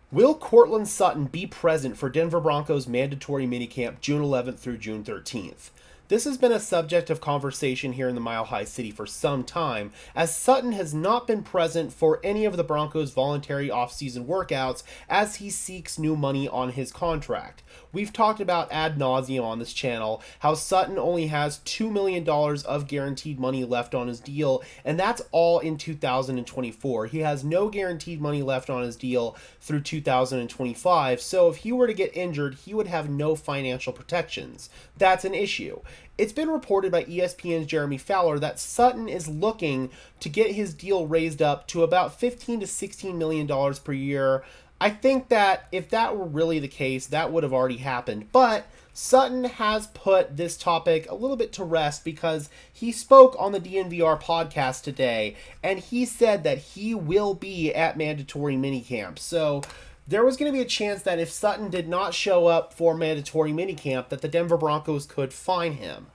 Will Courtland Sutton be present for Denver Broncos mandatory minicamp June 11th through June 13th? This has been a subject of conversation here in the Mile High City for some time, as Sutton has not been present for any of the Broncos' voluntary offseason workouts as he seeks new money on his contract. We've talked about ad nauseum on this channel how Sutton only has $2 million of guaranteed money left on his deal, and that's all in 2024. He has no guaranteed money left on his deal through 2025, so if he were to get injured, he would have no financial protections. That's an issue. It's been reported by ESPN's Jeremy Fowler that Sutton is looking to get his deal raised up to about $15 to $16 million per year. I think that if that were really the case, that would have already happened. But Sutton has put this topic a little bit to rest because he spoke on the DNVR podcast today, and he said that he will be at mandatory minicamp. So there was going to be a chance that if Sutton did not show up for mandatory minicamp, that the Denver Broncos could fine him.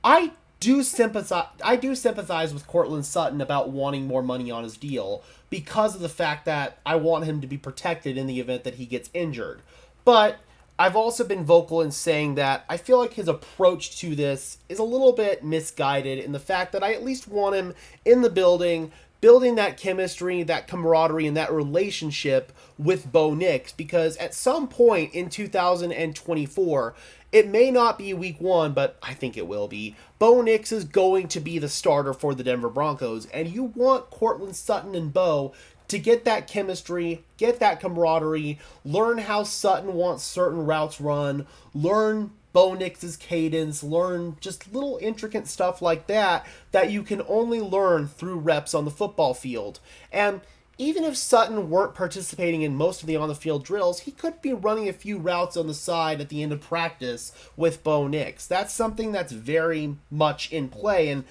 I do sympathize with Courtland Sutton about wanting more money on his deal because of the fact that I want him to be protected in the event that he gets injured. But I've also been vocal in saying that I feel like his approach to this is a little bit misguided in the fact that I at least want him in the building, building that chemistry, that camaraderie, and that relationship with Bo Nix, because at some point in 2024, it may not be week one, but I think it will be, Bo Nix is going to be the starter for the Denver Broncos, and you want Courtland Sutton and Bo to get that chemistry, get that camaraderie, learn how Sutton wants certain routes run, learn Bo Nix's cadence, learn just little intricate stuff like that that you can only learn through reps on the football field. And even if Sutton weren't participating in most of the on-the-field drills, he could be running a few routes on the side at the end of practice with Bo Nix. That's something that's very much in play, and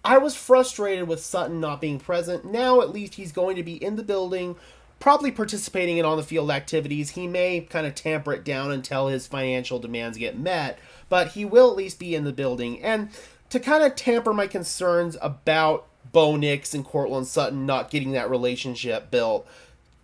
I was frustrated with Sutton not being present. Now at least he's going to be in the building, probably participating in on-the-field activities. He may kind of tamper it down until his financial demands get met, but he will at least be in the building. And to kind of tamper my concerns about Bo Nix and Courtland Sutton not getting that relationship built,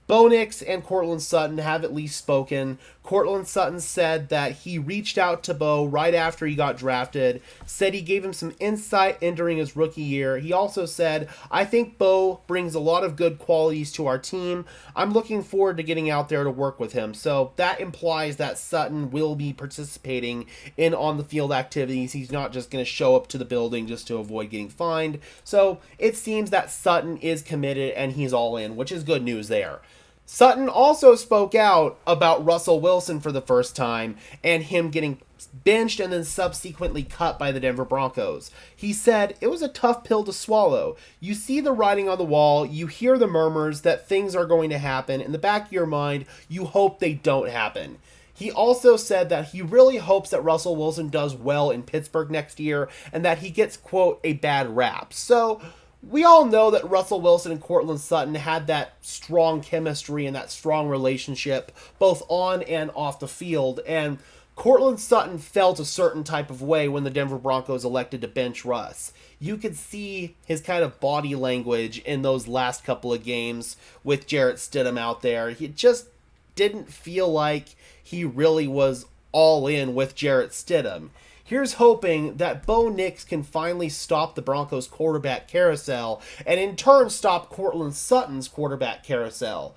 Bo Nix and Courtland Sutton have at least spoken. Courtland Sutton said that he reached out to Bo right after he got drafted, said he gave him some insight entering his rookie year. He also said, I think Bo brings a lot of good qualities to our team. I'm looking forward to getting out there to work with him. So that implies that Sutton will be participating in on-the-field activities. He's not just going to show up to the building just to avoid getting fined. So it seems that Sutton is committed and he's all in, which is good news there. Sutton also spoke out about Russell Wilson for the first time and him getting benched and then subsequently cut by the Denver Broncos. He said, it was a tough pill to swallow. You see the writing on the wall, you hear the murmurs that things are going to happen. In the back of your mind, you hope they don't happen. He also said that he really hopes that Russell Wilson does well in Pittsburgh next year and that he gets, quote, a bad rap. So we all know that Russell Wilson and Courtland Sutton had that strong chemistry and that strong relationship both on and off the field, and Courtland Sutton felt a certain type of way when the Denver Broncos elected to bench Russ. You could see his kind of body language in those last couple of games with Jarrett Stidham out there. He just didn't feel like he really was all in with Jarrett Stidham. Here's hoping that Bo Nix can finally stop the Broncos' quarterback carousel and in turn stop Courtland Sutton's quarterback carousel.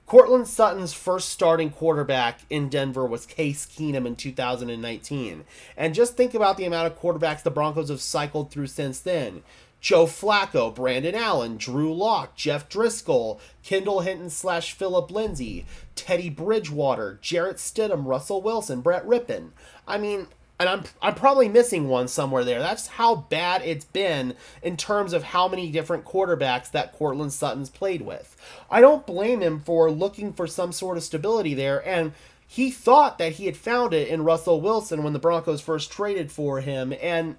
Courtland Sutton's first starting quarterback in Denver was Case Keenum in 2019. And just think about the amount of quarterbacks the Broncos have cycled through since then. Joe Flacco, Brandon Allen, Drew Lock, Jeff Driscoll, Kendall Hinton / Phillip Lindsay, Teddy Bridgewater, Jarrett Stidham, Russell Wilson, Brett Rippon. I mean, and I'm probably missing one somewhere there. That's how bad it's been in terms of how many different quarterbacks that Courtland Sutton's played with. I don't blame him for looking for some sort of stability there, and he thought that he had found it in Russell Wilson when the Broncos first traded for him, and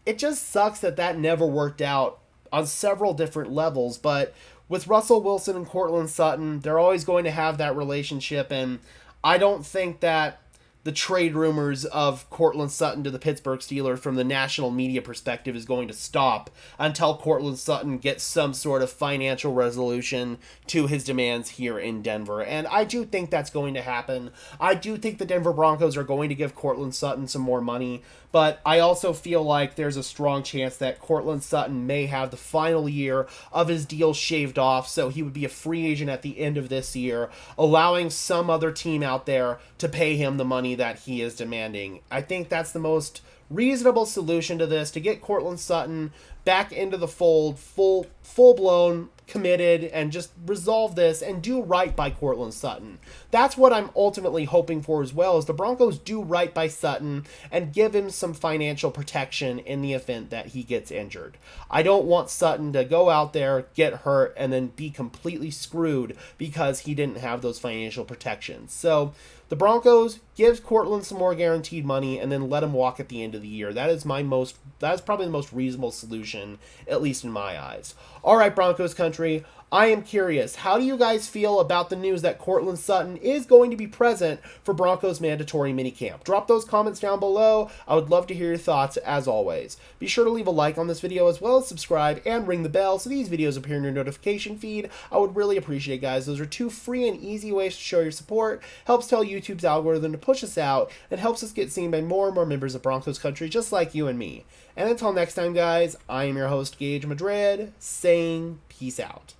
it just sucks that that never worked out on several different levels. But with Russell Wilson and Courtland Sutton, they're always going to have that relationship, and I don't think that the trade rumors of Courtland Sutton to the Pittsburgh Steelers from the national media perspective is going to stop until Courtland Sutton gets some sort of financial resolution to his demands here in Denver. And I do think that's going to happen. I do think the Denver Broncos are going to give Courtland Sutton some more money, but I also feel like there's a strong chance that Courtland Sutton may have the final year of his deal shaved off, so he would be a free agent at the end of this year, allowing some other team out there to pay him the money that he is demanding. I think that's the most reasonable solution to this, to get Courtland Sutton back into the fold, full-blown, committed, and just resolve this and do right by Courtland Sutton. That's what I'm ultimately hoping for as well, is the Broncos do right by Sutton and give him some financial protection in the event that he gets injured. I don't want Sutton to go out there, get hurt, and then be completely screwed because he didn't have those financial protections. So the Broncos gives Courtland some more guaranteed money and then let him walk at the end of the year. That is probably the most reasonable solution, at least in my eyes. All right, Broncos country, I am curious, how do you guys feel about the news that Courtland Sutton is going to be present for Broncos mandatory minicamp? Drop those comments down below. I would love to hear your thoughts as always. Be sure to leave a like on this video as well as subscribe and ring the bell so these videos appear in your notification feed. I would really appreciate it, guys. Those are two free and easy ways to show your support. Helps tell YouTube's algorithm to push us out and helps us get seen by more and more members of Broncos country just like you and me. And until next time, guys, I am your host, Gage Madrid, saying peace out.